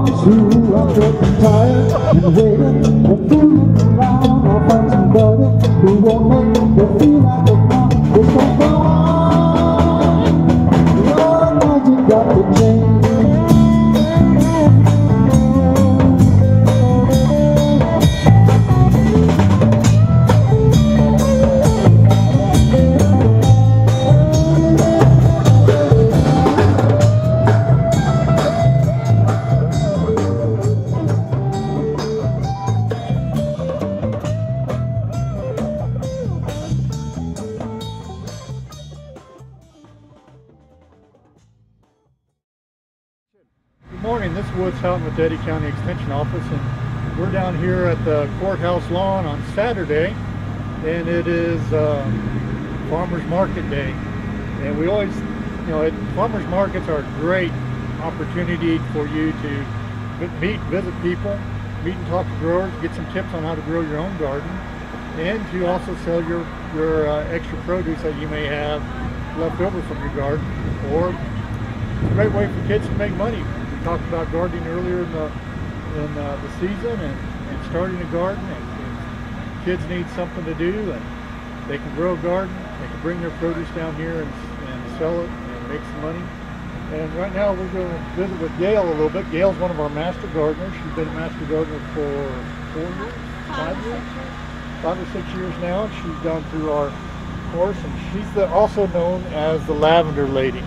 So I'm getting tired and waiting and fooling around. I'll find somebody who won't make me feel like a clown. It's so fun. Lord knows you got to change. Good morning, this is Woods Houghton with the Eddy County Extension Office, and we're down here at the courthouse lawn on Saturday, and it is Farmers Market Day. And we always, farmers markets are a great opportunity for you to visit people, meet and talk to growers, get some tips on how to grow your own garden, and to also sell your extra produce that you may have left over from your garden. Or it's a great way for kids to make money. We talked about gardening earlier in the season and starting a garden, and kids need something to do, and they can grow a garden, they can bring their produce down here and sell it and make some money. And right now we're going to visit with Gail a little bit. Gail's one of our master gardeners. She's been a master gardener for 4 years? 5 years? 5 or 6 years now, and she's gone through our course, and she's also known as the Lavender Lady.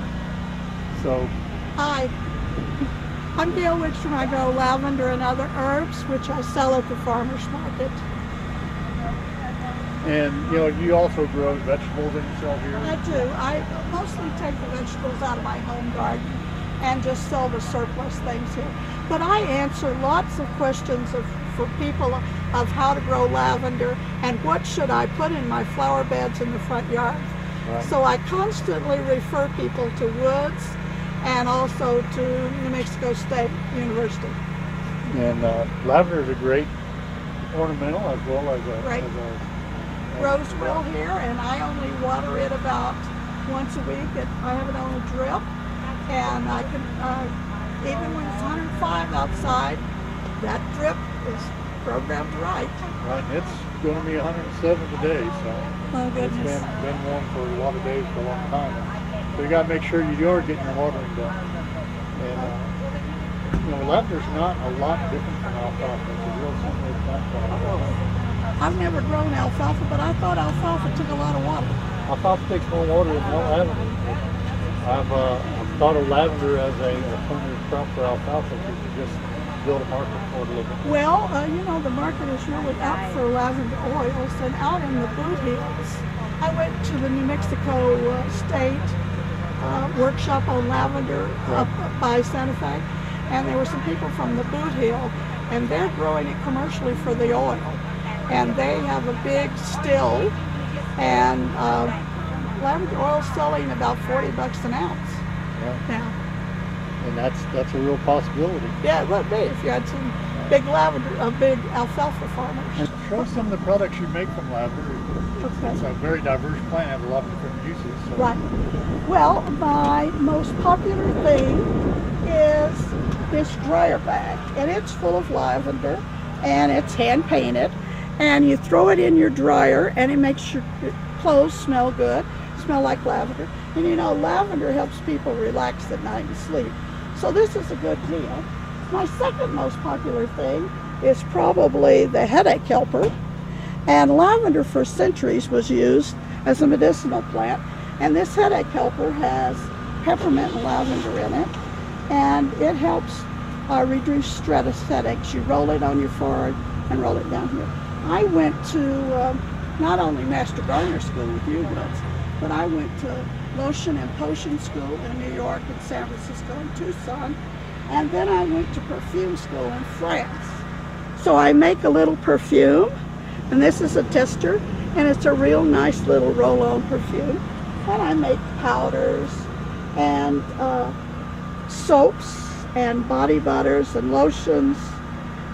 So, hi, I'm Gail Wickstrom. I grow lavender and other herbs, which I sell at the farmers market. and you also grow vegetables that you sell here? I do. I mostly take the vegetables out of my home garden and just sell the surplus things here. But I answer lots of questions for people of how to grow lavender and what should I put in my flower beds in the front yard. Right. So I constantly refer people to Woods and also to New Mexico State University. And lavender is a great ornamental as well as Right. Grows well here, and I only water it about once a week. I have it on a drip, and I can, even when it's 105 outside, that drip is programmed right. Right, and it's going to be 107 today, so Oh goodness. it's been warm for a lot of days for a long time. So you got to make sure you are getting your watering done. And lavender's not a lot different from alfalfa. It's a real similar plant to alfalfa. I've never grown alfalfa, but I thought alfalfa took a lot of water. Alfalfa takes more water than lavender. I've thought of lavender as a alternative crop for alfalfa if you could just build a market for it a little bit. Well, the market is really out for lavender oils, and out in the Boot Hills, I went to the New Mexico State workshop on lavender up by Santa Fe, and there were some people from the Boot Hill, and they're growing it commercially for the oil. And they have a big still, and lavender oil selling about $40 an ounce now. And that's a real possibility. Yeah, it would be if you had some big alfalfa farmers. Show some of the products you make from lavender. Okay. It's a very diverse plant, has a lot of different uses. So. Right. Well, my most popular thing is this dryer bag, and it's full of lavender, and it's hand painted. And you throw it in your dryer, and it makes your clothes smell good, smell like lavender. And lavender helps people relax at night and sleep. So this is a good deal. My second most popular thing is probably the headache helper. And lavender for centuries was used as a medicinal plant. And this headache helper has peppermint and lavender in it. And it helps reduce stress headaches. You roll it on your forehead and roll it down here. I went to not only Master Gardener School with you, Woods, but I went to Lotion and Potion School in New York and San Francisco and Tucson, and then I went to perfume school in France. So I make a little perfume, and this is a tester, and it's a real nice little roll-on perfume. And I make powders and soaps and body butters and lotions,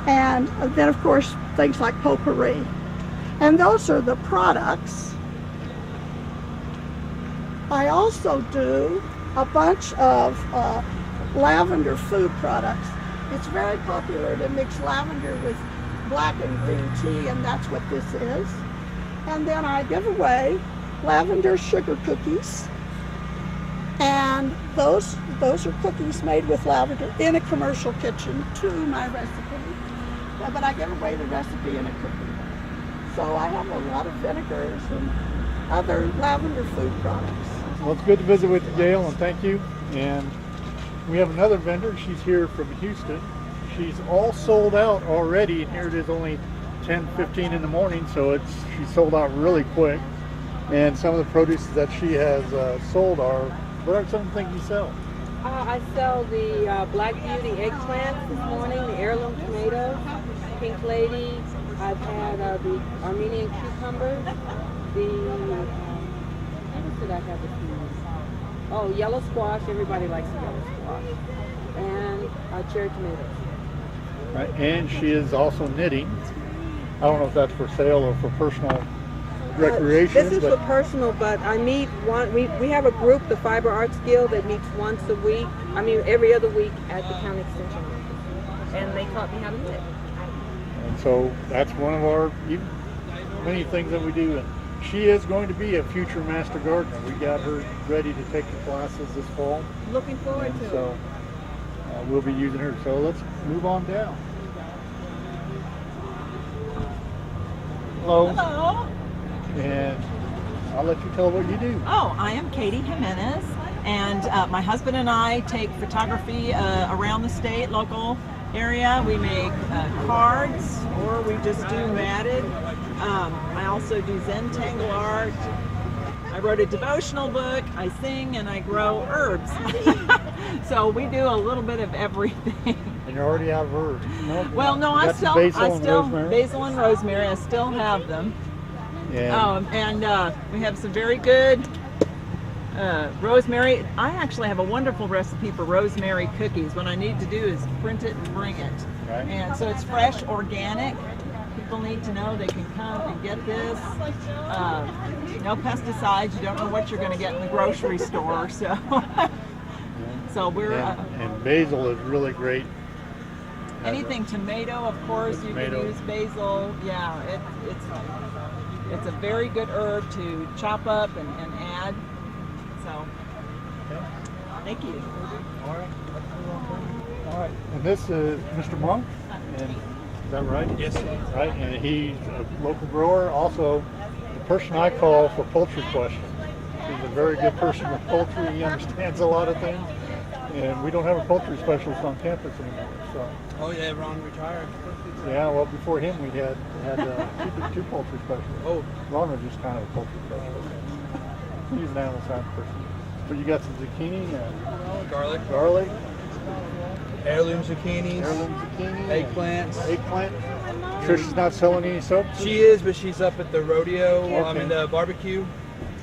and then of course things like potpourri. And those are the products. I also do a bunch of lavender food products. It's very popular to mix lavender with black and green tea, and that's what this is. And then I give away lavender sugar cookies, and those are cookies made with lavender in a commercial kitchen to my recipe. But I give away the recipe in a cookie. So I have a lot of vinegars and other lavender food products. Well, it's good to visit with you, Gail, and thank you. And we have another vendor. She's here from Houston. She's all sold out already, and here it is only 10:15 in the morning, so she's sold out really quick. And some of the produce that she has sold are, what are some of the things you sell? I sell the Black Beauty eggplants this morning, the heirloom tomatoes, Pink Lady. I've had the Armenian cucumber, the, what did I have this morning? Oh, yellow squash. Everybody likes the yellow squash. And cherry tomatoes. Right. And she is also knitting. I don't know if that's for sale or for personal recreation. This is for personal, but I meet we have a group, the Fiber Arts Guild, that meets once a week. I mean, every other week at the county extension office. And they taught me how to knit. And so that's one of our many things that we do. And she is going to be a future master gardener. We got her ready to take the classes this fall. Looking forward to it. So we'll be using her. So let's move on down. Hello. Hello. And I'll let you tell what you do. Oh, I am Katie Jimenez, and my husband and I take photography around the state, local area. We make cards, or we just do matted. I also do Zentangle art. I wrote a devotional book. I sing and I grow herbs. So we do a little bit of everything. And you're already out of herbs. No, Well, no, I still basil and rosemary. I still have them. And We have some very good rosemary. I actually have a wonderful recipe for rosemary cookies. What I need to do is print it and bring it. Right. And so it's fresh, organic. People need to know they can come and get this. No pesticides. You don't know what you're going to get in the grocery store. So, so we're and basil is really great. anything tomato, of course. You can use basil. Yeah, it's a very good herb to chop up and add. So, thank you. All right. All right. And this is Mr. Monk. And is that right? Yes, sir. Right. And he's a local grower. Also, the person I call for poultry questions. He's a very good person with poultry. He understands a lot of things. And we don't have a poultry specialist on campus anymore. So. Oh yeah, Ron retired. Yeah, well, before him, we had two poultry specialists. Oh. Ron was just kind of a poultry specialist. He's an animal science person. But you got some zucchini and Garlic, garlic, heirloom zucchinis, eggplants. eggplant. Trisha's not selling any soap? She is, but she's up at the rodeo. Okay. In the barbecue,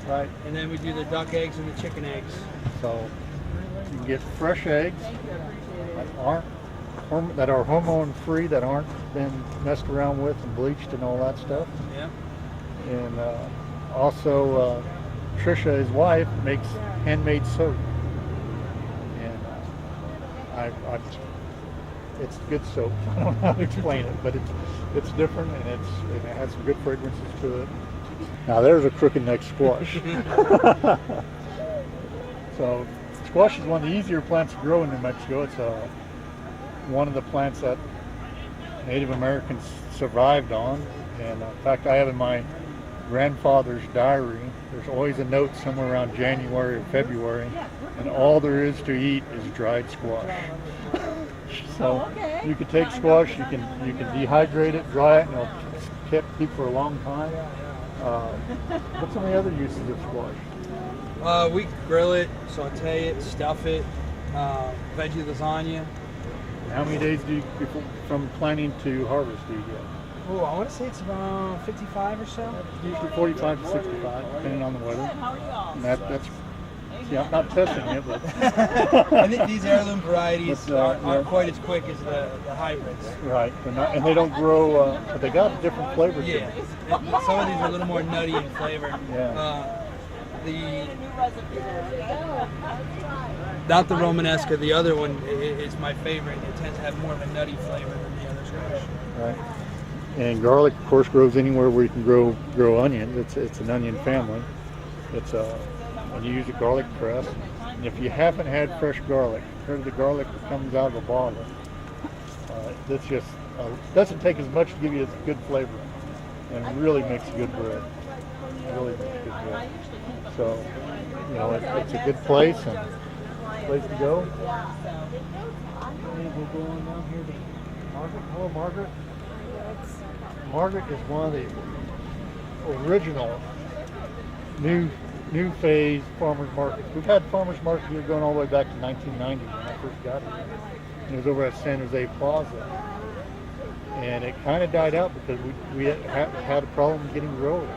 Right. and then we do the duck eggs and the chicken eggs. So you can get fresh eggs that are hormone free, that aren't been messed around with and bleached and all that stuff. Yeah. And also Trisha, his wife, makes handmade soap. And it's good soap. I don't know how to explain it, but it's different, and it has some good fragrances to it. Now there's a crooked neck squash. So squash is one of the easier plants to grow in New Mexico. It's one of the plants that Native Americans survived on. And in fact, I have in my grandfather's diary, there's always a note somewhere around January or February, and all there is to eat is dried squash. So you can take squash, you can dehydrate it, dry it, and it'll keep for a long time. What's some of the other uses of squash? We grill it, saute it, stuff it, veggie lasagna. How many days from planting to harvest do you get? Oh, I want to say it's around 55 or so. Usually 45 to 65, depending on the weather. And that's I'm not testing it, but I think these heirloom varieties aren't quite as quick as the hybrids. right. And they don't grow, but they got a different flavor to Yeah, them. some of these are a little more nutty in flavor. Yeah. Without the Romanesca, the other one is my favorite. It tends to have more of a nutty flavor than the other squash. Right. And garlic, of course, grows anywhere where you can grow onions. It's an onion family. It's when you use a garlic press. And if you haven't had fresh garlic, here's the garlic that comes out of a bottle. That's just doesn't take as much to give you a good flavor, and really makes good bread. Really makes good bread. So, you know, it's a good place and place to go. And we'll go on down here to Margaret. Hello, Margaret. Margaret is one of the original new phase farmers markets. We've had farmers market here going all the way back to 1990 when I first got here. It was over at San Jose Plaza. And it kind of died out because we had a problem getting growers.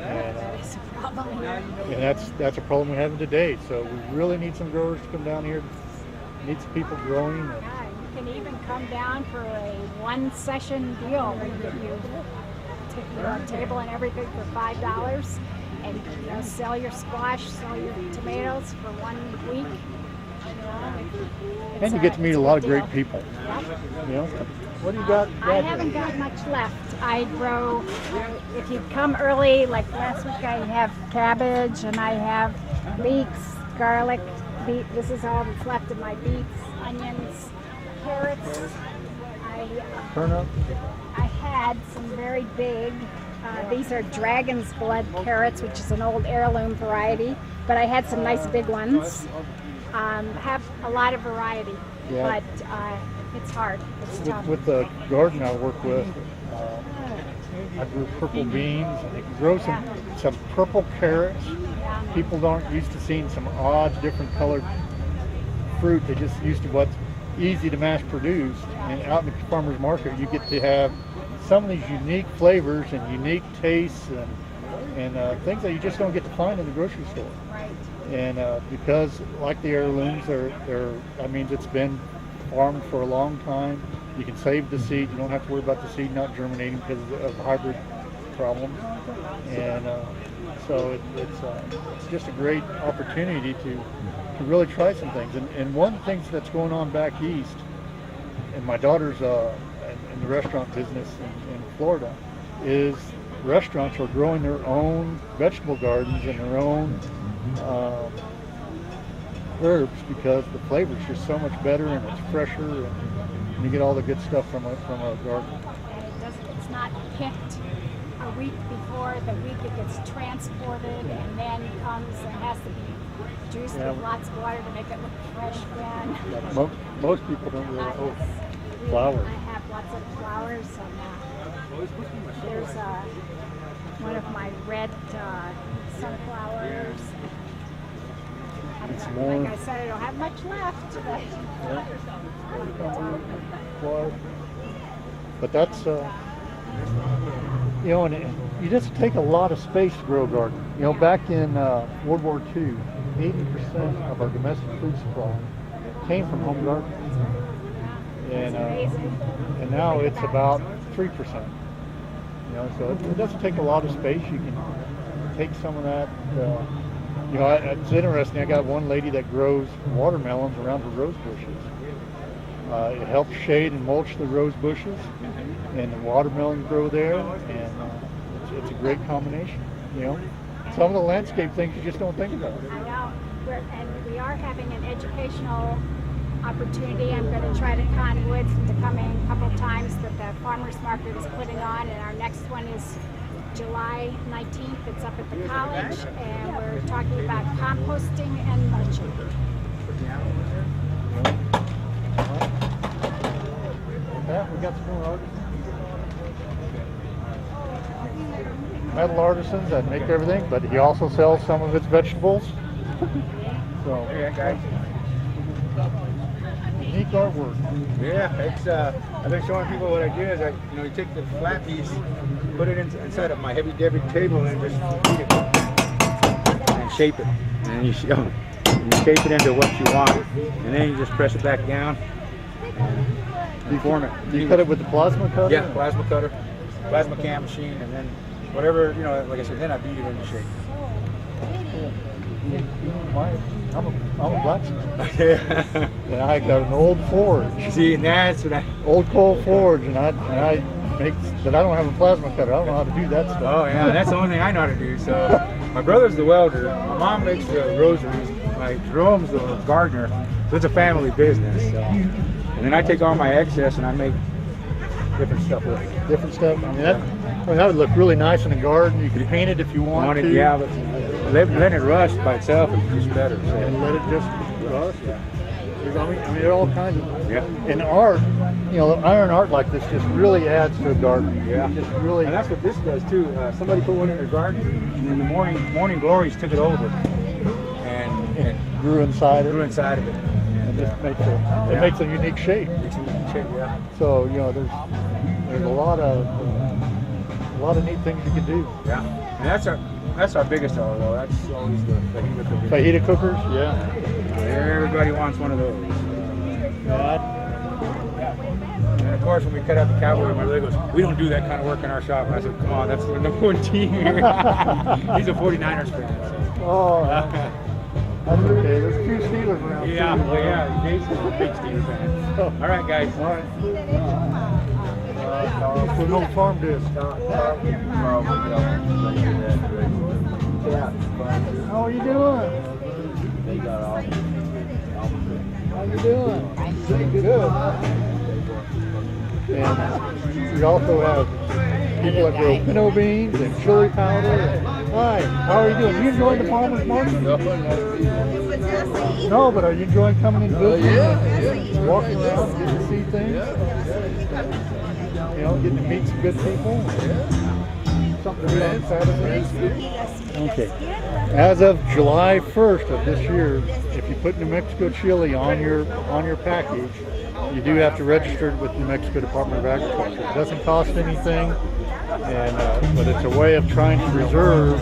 And that's a problem we're having today. So we really need some growers to come down here. Need some people growing. And you can even come down for a one-session deal where you get your table and everything for $5, and sell your squash, sell your tomatoes for 1 week. And you get to meet a lot of great people. You know, what do you got? I haven't got much left. I grow, if you come early, like last week I have cabbage and I have leeks, garlic, beet. This is all that's left of my beets, onions, carrots. Turnip. I had some very big, these are dragon's blood carrots, which is an old heirloom variety, but I had some nice big ones. Have a lot of variety, but it's hard. It's tough. With the garden I work with, I grew purple beans, and it grows some purple carrots. People aren't used to seeing some odd, different colored fruit. They're just used to what's easy to mass produce. And out in the farmer's market, you get to have some of these unique flavors and unique tastes and things that you just don't get to find in the grocery store. Right. And because, like the heirlooms, that means it's been farmed for a long time. You can save the seed. You don't have to worry about the seed not germinating because of hybrid problems. And so it's just a great opportunity to really try some things. And one of the things that's going on back east, and my daughter's in the restaurant business in Florida, is restaurants are growing their own vegetable gardens and their own herbs because the flavor is just so much better and it's fresher and you get all the good stuff from a garden. And it's not picked a week before the week it gets transported and then comes and has to be juiced with lots of water to make it look fresh again. Yeah, most people don't really flowers. I have lots of flowers and there's one of my red sunflowers. Like I said, I don't have much left. But that's, you know, and you just take a lot of space to grow a garden. You know, back in World War II, 80% of our domestic food supply came from home gardens. And now it's about 3%. You know, so it doesn't take a lot of space. You can take some of that. You know, it's interesting. I got one lady that grows watermelons around her rose bushes. It helps shade and mulch the rose bushes, and the watermelons grow there, and it's a great combination. You know, some of the landscape things you just don't think about. I know, and we are having an educational opportunity. I'm going to try to con Woods to come in a couple times that the farmers market is putting on, and our next one is July 19th. It's up at the college, and we're talking about composting and mulching. Yeah, we got some more artists. Metal artisans that make everything, but he also sells some of its vegetables. So, unique artwork. Yeah, it's I've been showing people what I do is you take the flat piece, put it inside of my heavy Debbie table and just heat it and shape it. And you shape it into what you want. And then you just press it back down and form it. Do you cut it with the plasma cutter? Yeah, plasma cutter, plasma cam machine, and then whatever, like I said, then I beat it into shape. Cool. I'm a blacksmith. Yeah. And I got an old forge, See, and that's what I. old coal forge, and I make, but I don't have a plasma cutter. I don't know how to do that stuff. Oh yeah, that's the only thing I know how to do. So my brother's the welder. My mom makes the rosaries. My Jerome's the gardener. So it's a family business. So. And then I take all my excess and I make different stuff with it. Different stuff. I mean, that would look really nice in the garden. You could paint it if you want to. Yeah, but letting it rust by itself is just better. So. And let it just rust. I mean, there are all kinds of. Yeah. In art, you know, iron art like this just really adds to a garden. Yeah. It just really. And that's what this does too. Somebody put one in their garden, and then the morning glories took it over and grew inside it. grew inside of it. And just makes it makes a unique shape. It's a unique shape, yeah. So you know, there's a lot of neat things you can do. Yeah. And that's our biggest seller though. That's always the fajita cookies. Fajita cookers, yeah. Everybody wants one of those. And of course, when we cut out the cowboy, my brother goes, "We don't do that kind of work in our shop." And I said, "Come on, that's the number one team here." He's a 49ers fan. So. Oh, that's okay. There's a few Steelers around. Yeah, too. well, yeah. Jason's a big Steelers fan. All right, guys. All right. Put an old farm disc. How are you doing? How you doing? Good. And we also have people that grow pinto beans and chili powder. Hi, how are you doing? You enjoying the farmers market? No, but are you enjoying coming in business? Walking around, getting to see things? You know, getting to meet some good people? Something to do on Saturday? Okay. As of July 1st of this year, if you put New Mexico chili on your package, you do have to register it with New Mexico Department of Agriculture. It doesn't cost anything, and but it's a way of trying to preserve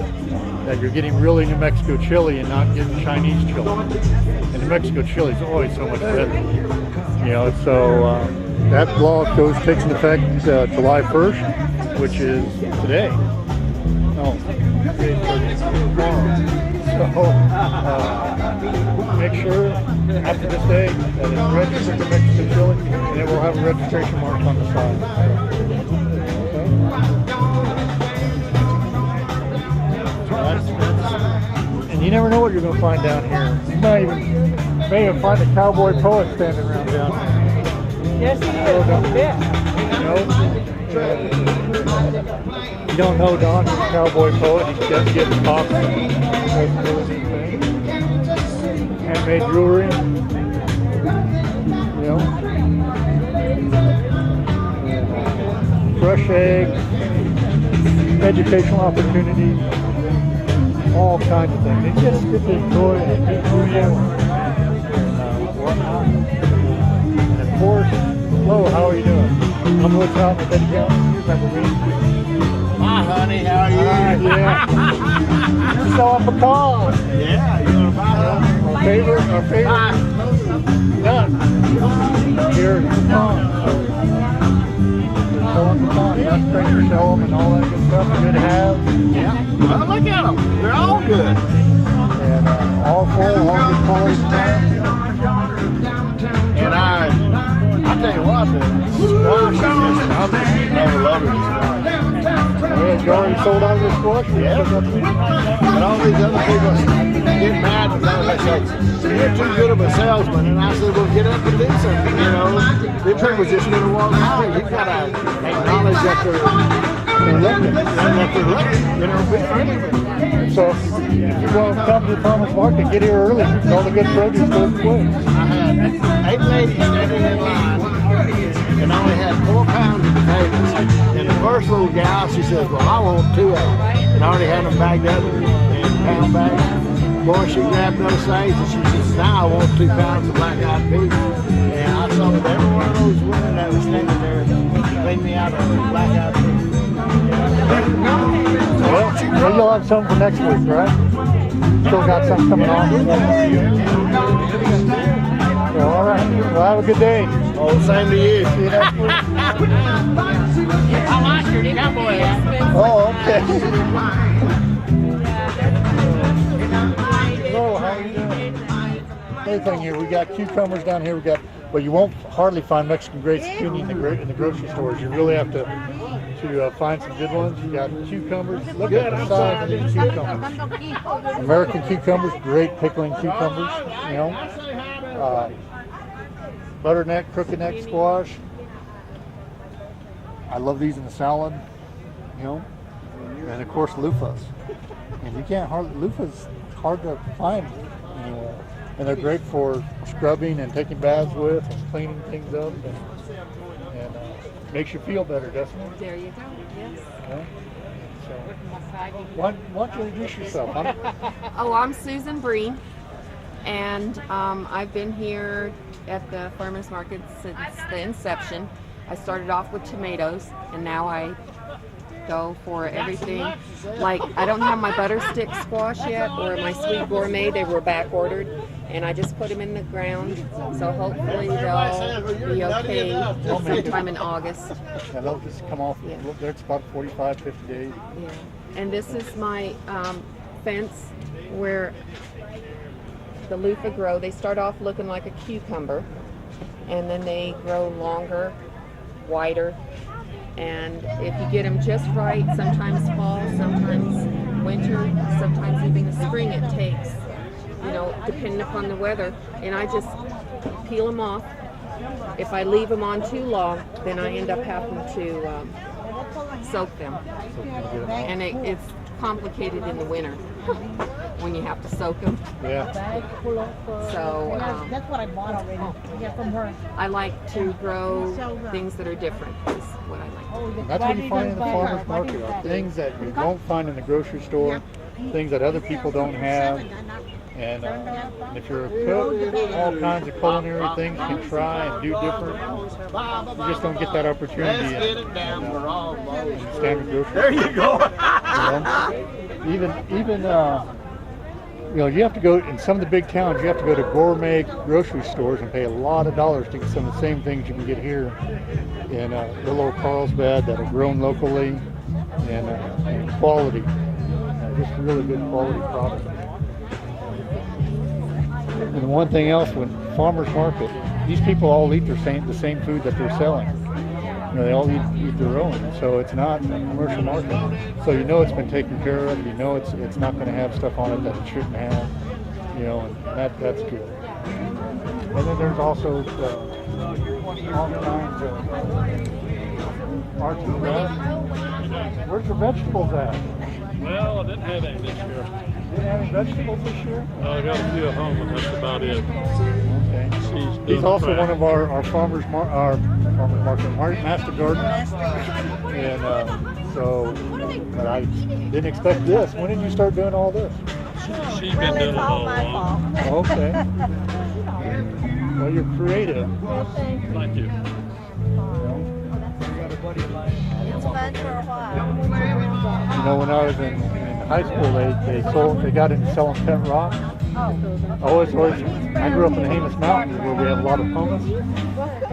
that you're getting really New Mexico chili and not getting Chinese chili. And New Mexico chili is always so much better. You know, so that law takes into effect July 1st, which is today. No, tomorrow. So make sure after this day that it's registered to Mexican chili, and it will have a registration mark on the side. Okay. And you never know what you're going to find down here. You may even find a cowboy poet standing around down here. Yes, he is. You don't know Don, he's a cowboy poet. He just gives talks and does really neat things. Handmade jewelry, you know. Fresh eggs, educational opportunities, all kinds of things. They just get to enjoy and meet people and whatnot. And of course, hello, how are you doing? I'm Woods out with Eddie County. You remember me? Hi, honey. How are you? Yeah. You saw a pecan. Yeah, you want to buy them? Our favorite nut. Here's pecan. Selling pecan. Nut scraper, sell them and all that good stuff. Good to have. Yeah. Well, look at them. They're all good. And all full, all good quality stuff. And I tell you what, the squash is just overloaded with squash. Yeah, you already sold out of this squash? Yeah. But all these other people get mad because they say, you're too good of a salesman. And I said, well, get up and do something, you know. Them people's just going to walk by. You've got to acknowledge that they're looking. And that they're looking, you know, be friendly. So, if you want to come to the farmer's market, get here early. All the good produce goes quick. I had 8 ladies standing in line and I only had 4 pounds of potatoes. And the first little gal, she says, well, I want 2 of them. And I already had them bagged up in pound bags. Boy, she grabbed those things and she says, now I want 2 pounds of black-eyed peas. And I saw that every one of those women that were standing there cleaned me out of those black-eyed peas. Well, you'll have some for next week, right? Still got some coming on. So, all right. Well, have a good day. Oh, same to you. See you next week. I like your cowboy hat. Oh, okay. Hello, how are you doing? everything here. We got cucumbers down here. We got, but you won't hardly find Mexican grade zucchini in the grocery stores. You really have to find some good ones. You got cucumbers. Look at the size of these cucumbers. American cucumbers, great pickling cucumbers. You know, butternut, crooked neck squash. I love these in the salad. You know, and of course loofahs. And you can't loofahs hard to find anywhere. And they're great for scrubbing and taking baths with and cleaning things up, and makes you feel better, doesn't it? There you go. Yes. Yeah. So, why don't you introduce yourself? Oh, I'm Susan Breen, and I've been here at the farmers market since the inception. I started off with tomatoes, and now I go for everything. Like, I don't have my butter stick squash yet, or my sweet gourmet. They were back ordered, and I just put them in the ground, so hopefully they'll be okay sometime in August. Yeah, they'll just come off. Yeah. It's about 45, 50 days. Yeah. And this is my fence where the loofah grow. They start off looking like a cucumber, and then they grow longer, wider. And if you get them just right, sometimes fall, sometimes winter, sometimes even the spring it takes, you know, depending upon the weather. And I just peel them off. If I leave them on too long, then I end up having to soak them. And it's complicated in the winter when you have to soak them. Yeah. So That's what I bought already. Yeah, from her. I like to grow things that are different, is what I like. That's what you find in the farmer's market. Things that you won't find in the grocery store, things that other people don't have. And if you're a cook, all kinds of culinary things you can try and do different. You just don't get that opportunity in standard grocery. There you go. You know? Even you know, you have to go in some of the big towns. You have to go to gourmet grocery stores and pay a lot of dollars to get some of the same things you can get here in little old Carlsbad that are grown locally and quality, just really good quality product. And one thing else, when farmers market, these people all eat the same food that they're selling. You know, they all eat their own, so it's not a commercial market. So you know it's been taken care of. You know it's not going to have stuff on it that it shouldn't have. You know, and that's good. And then there's also all kinds of arts and crafts. Where's your vegetables at? Well, I didn't have any this year. You didn't have any vegetables this year? I got a few at home, and that's about it. Okay. He's also one of our farmers market, master gardeners. And so, but I didn't expect this. When did you start doing all this? She's been doing it all along. Okay. Well, you're creative. Thank you. It's fun for a while. You know, when I was in high school, they got into selling pet rock. I grew up in the Jemez Mountains where we have a lot of pumice.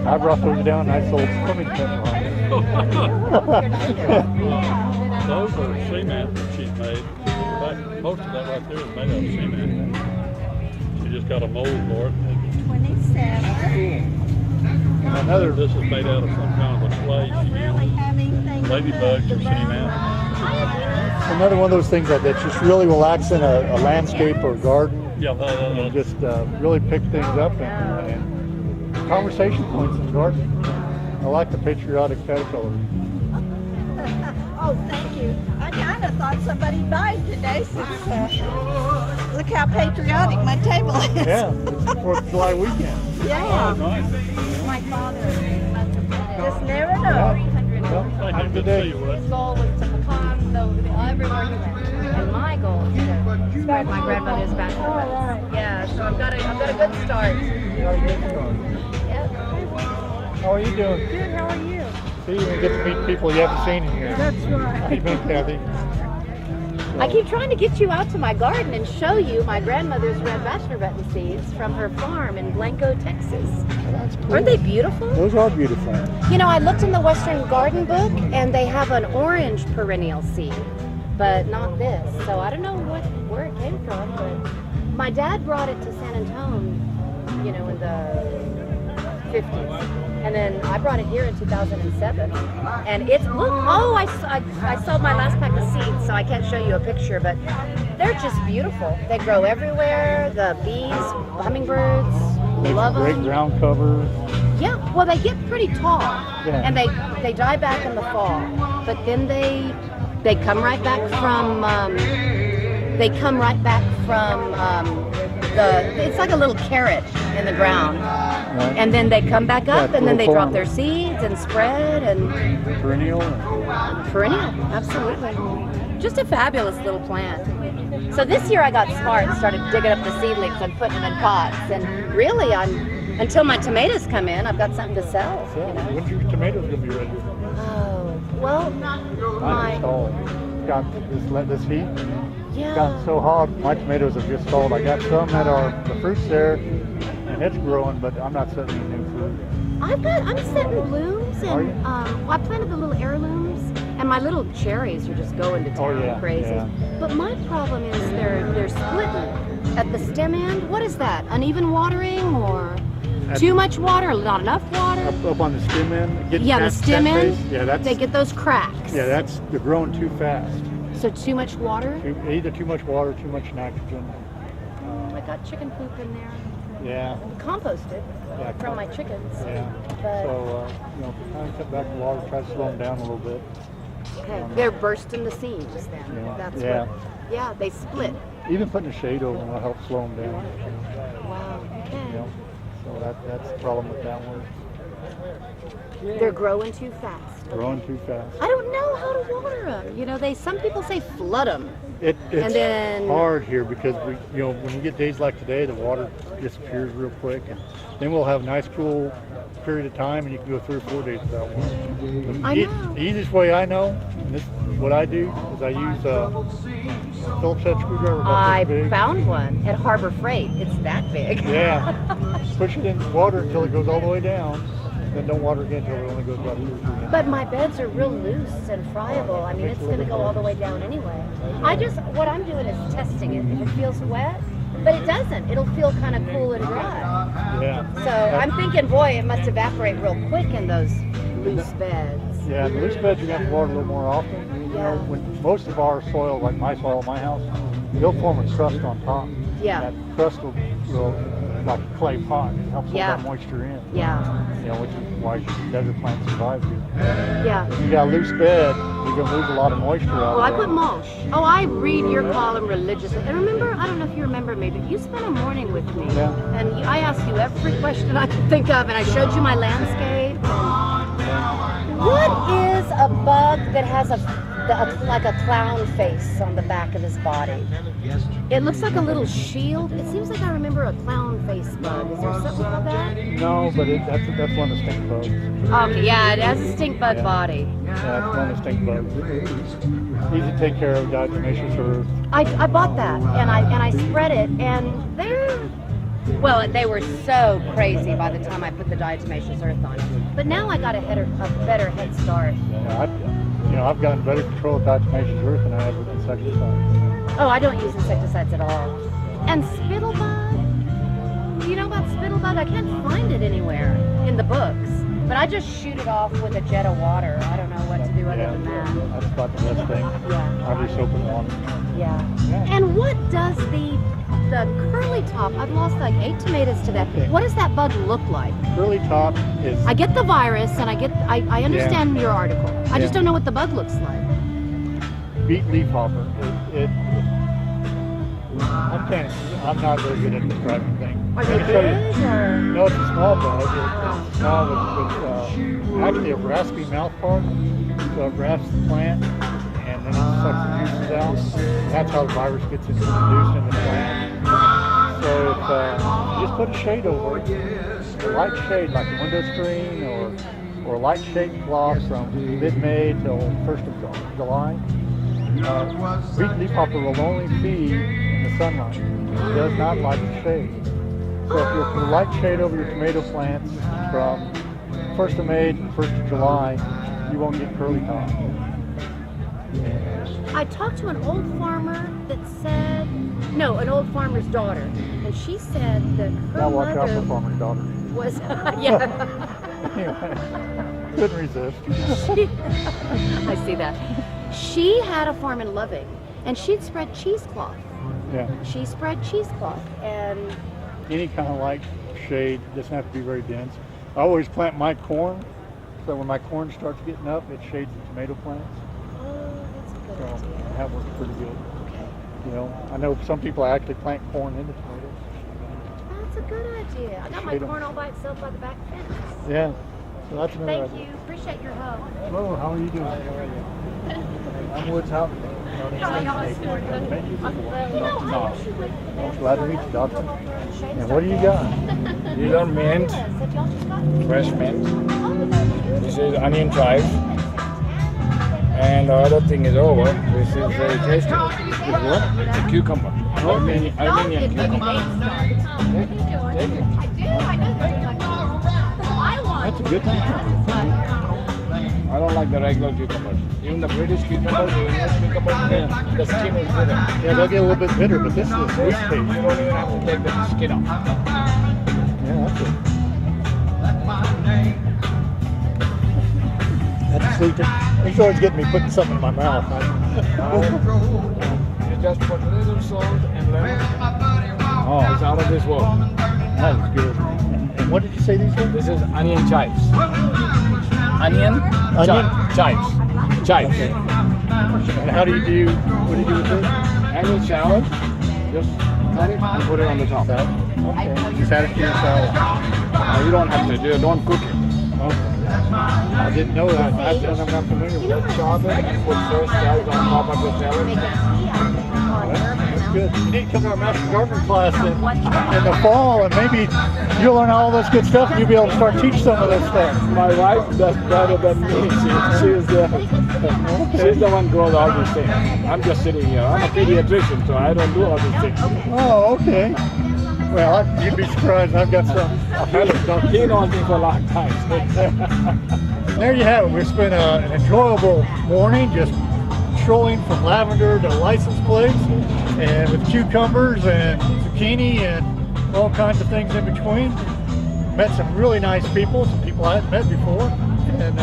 I brought those down and I sold swimming pet rock. Those are cement that she's made. In fact, most of that right there is made out of cement. She just got a mold for it. 27. This is made out of some kind of a clay she Really uses. having things. Ladybugs or cement. Another one of those things that just really relaxing a landscape or garden. Yeah, And just really pick things up and conversation points in the garden. I like the patriotic caterpillar. Oh, thank you. I kind of thought somebody died today since look how patriotic my table is. Yeah, it's the 4th of July weekend. Yeah. nice. My father just never know. Well, have a good day. His goal was to pecan everywhere he went. And my goal is to start my grandmother's bachelor. Yeah, so I've got a good start. Yep. How are you doing? Good, how are you? See, you get to meet people you haven't seen in here. That's right. How you been, Kathy? I keep trying to get you out to my garden and show you my grandmother's red bachelor button seeds from her farm in Blanco, Texas. That's cool. Aren't they beautiful? Those are beautiful. You know, I looked in the Western Garden Book and they have an orange perennial seed, but not this. So I don't know where it came from, but my dad brought it to San Antonio you know, in the 50s. And then I brought it here in 2007. And it's, look, oh, I sold my last pack of seeds, so I can't show you a picture, but they're just beautiful. They grow everywhere. The bees, hummingbirds, love Great them. ground cover. Yeah, well, they get pretty tall, Yeah. and they die back in the fall, but then they come right back from it's like a little carrot in the ground, Right. and then they come back up, Yeah, and then they little drop form. their seeds and spread and Perennial. perennial, absolutely. Just a fabulous little plant. So this year I got smart and started digging up the seedlings and putting them in pots, and really until my tomatoes come in, I've got something to sell. Yeah. You know? When's your tomatoes gonna be ready? Oh, well, Mine stalled. Got this heat. yeah. Gotten so hot. My tomatoes have just stalled. I got some that are the fruit's there, and it's growing, but I'm not setting any new fruit. I'm setting blooms, Are and you? well, I planted the little heirlooms, and my little cherries are just going to town, Oh, yeah, crazy. yeah. But my problem is they're splitting at the stem end. What is that? Uneven watering or At- too much water? Not enough water? Up on the stem end. Get Yeah, the that stem end. face. Yeah, that's They get those cracks. yeah, they're growing too fast. So too much water. Either too much water, too much nitrogen. I got chicken poop in there. Yeah, Composted Yeah, from my chickens. yeah. But So kind of cut back the water, try to slow them down a little bit. okay, they're bursting the seams then. Yeah. That's Yeah. what. Yeah, they split. Even putting a shade over them will help slow them down. Wow. Okay. You know, so that's the problem with that one. They're growing too fast. Growing too fast. I don't know how to water them. You know, some people say flood them. It's And then- hard here because when we get days like today, the water disappears real quick, and then we'll have a nice cool period of time, and you can go 3 or 4 days without water. I know. The easiest way I know, and this what I do, is I use a Phillips head screwdriver. about I this big. found one at Harbor Freight. It's that big. Yeah. Push it in water until it goes all the way down, then don't water again until it only goes about 2 or 3 inches. But my beds are real loose and friable. I mean, it's going to go all the way down anyway. What I'm doing is testing it. If it feels wet, but it doesn't. It'll feel kind of cool and dry. Yeah. So I'm thinking, boy, it must evaporate real quick in those loose beds. Yeah, the loose beds you're gonna have to water a little more often. You know, when most of our soil, like my soil, my house, they'll form a crust on top. Yeah. That crust will like a clay pot. It helps hold Yeah. that moisture in. Yeah. You know, which is why desert plants survive here. Yeah. If you got a loose bed, you're gonna lose a lot of moisture out Well, I of put it. mulch. Oh, I read your column religiously. And remember, I don't know if you remember me, but you spent a morning with me. Yeah. And I asked you every question I could think of, and I showed you my landscape. What is a bug that has like a clown face on the back of his body? It looks like a little shield. It seems like I remember a clown face bug. Is there something called that? No, but that's one of the stink bugs. Okay, yeah, it has a stink bug Yeah. body. Yeah, it's one of the stink bugs. Easy to take care of, diatomaceous earth. I bought that and I spread it, and they were so crazy by the time I put the diatomaceous earth on it. But now I got a better head start. Yeah, I've gotten better control of diatomaceous earth than I have with insecticides. Oh, I don't use insecticides at all. And spittlebug? Do you know about spittlebug? I can't find it anywhere in the books. But I just shoot it off with a jet of water. I don't know what to do other than that. That's about the best thing. Yeah. Obviously soap and water. Yeah. And what does the curly top, I've lost like 8 tomatoes to that. What does that bug look like? Curly top is... I get the virus and I understand your article. I just Yeah. don't know what the bug looks like. beet leafhopper. I'm not very good at describing things. Are they Let me show you. big or? No, it's a small bug. It's small with actually a raspy mouth part. So it rasps the plant and then it sucks the juices out. That's how the virus gets introduced in the plant. So if you just put a shade over it, a light shade like a window screen or a light shade cloth from mid-May till 1st of July, beet leafhopper will only feed in the sunlight. It does not like the shade. So if you put a light shade over your tomato plants from 1st of May to 1st of July, you won't get curly top. I talked to an old farmer that said, no, an old farmer's daughter, and and she said that her Now watch out for mother farmer's daughter. was yeah. Anyway, couldn't resist. I see that. She had a farm in Loving, and she'd spread cheesecloth. Yeah. She spread cheesecloth, and Any kind of light shade, doesn't have to be very dense. I always plant my corn, so when my corn starts getting up, it shades the tomato plants. that's a good So idea. that works pretty good. Okay. You know, I know some people actually plant corn into tomatoes. That's a good idea. I got my Shade 'em. corn all by itself by the back fence. Yeah. So that's another Thank idea. you. Appreciate your help. Hello, how are you doing? How are you? I'm Woods Houghton. Thank you for Dr. Knox. I'm glad to meet you, Doctor. And what do you got? These are mint, fresh mint. This is onion chives. And the other thing is over. This is very tasty. What? The cucumber. Armenian cucumber. That's a good thing. I don't like the regular cucumbers. Even the British cucumbers, the English cucumbers, the skin is bitter. Yeah, they'll get a little bit bitter, but this is sweet You taste. don't even have to take the skin off. Yeah, that's it. That's a sweet taste. He's always getting me putting something in my mouth. You just put a little salt and lemon. Oh, It's out of this world. that is good. And what did you say these were? This is onion chives. Onion? Chives. Chives. And how do you do, what do you do with this? Onion salad. Just cut it and put it on the top. Salad? Okay, just add it to your salad. You don't have to do it. Don't cook it. Okay. I didn't know that. I'm not familiar with that. Chop it and put fresh chives on top of the salad. That's good. You need to come to our Master Gardener class in the fall, and maybe you'll learn all this good stuff, and you'll be able to start teaching some of this stuff. My wife does better than me. She's the one who grows all these things. I'm just sitting here. I'm a pediatrician, so I don't do all these things. Oh, okay. Well, you'd be surprised. I've got some. He knows me for a long time. There you have it. We spent an enjoyable morning just strolling from lavender to license plates, and with cucumbers and zucchini and all kinds of things in between. Met some really nice people, some people I hadn't met before, and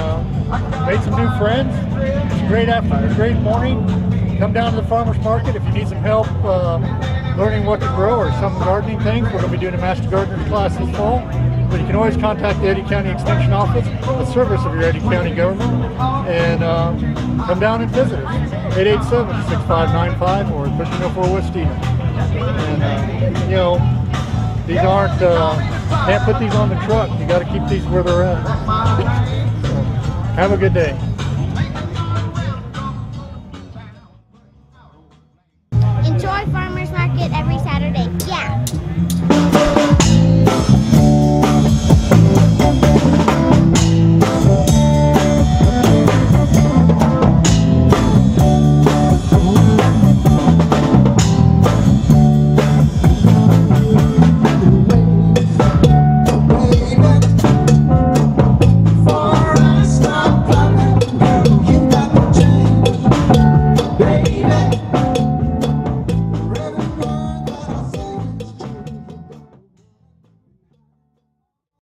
made some new friends. It's a great afternoon, great morning. Come down to the farmer's market if you need some help learning what to grow or some gardening things. We're going to be doing a Master Gardener's class this fall. But you can always contact the Eddy County Extension Office, a service of your Eddy County government, and come down and visit us. 887-6595 or 1304 West Stevens. And, you know, these aren't, can't put these on the truck. You got to keep these where they're at. So, have a good day.